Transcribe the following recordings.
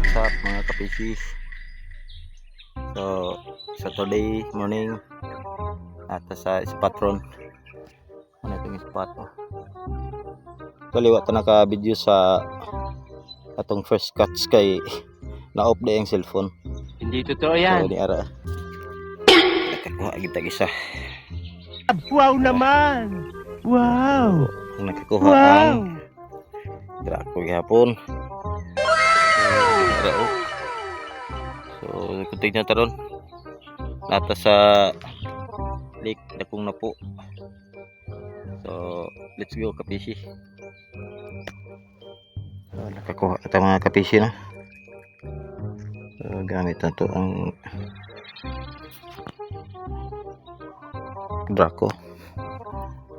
what's up mga kapisis. So Saturday morning at sa spotron. Ano itong spot mo? Kaliwa ta naka video sa atong first catch kay na-off na yung cellphone. Hindi totoo yan. So ni ara nakakuha kita isa. Wow naman. Wow. Nakakuha ang drako gihapon. So kuntig na taron nata sa lake dakong na po. So let's go kapisi. So, nakakuha ito mga kapisi na. So gamit na to ang drako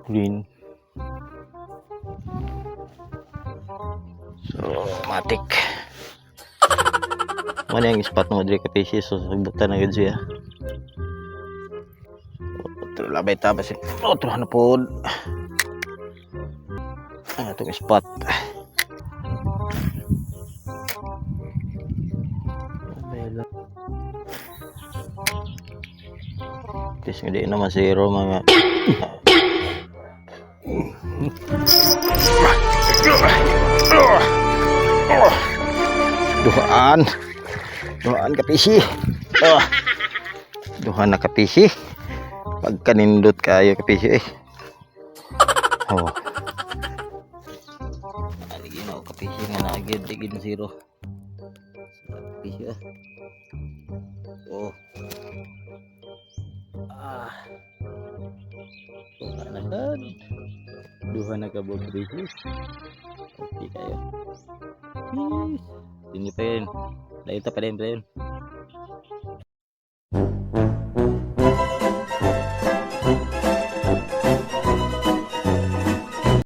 green. So matik mana yang spot mo diri kapisi. So sabutan na gud siya. So labay ta basi otro na pod atong spot. Tis nga di naman zero mga duhaan kapisi. Duhaan na kapisi pagkanindot kayo kapisi ali ginaw kapisi nga naagid digid zero kapisi Anakan duha na kabog kapisi. Okay kayo ini pa yun dahil pa rin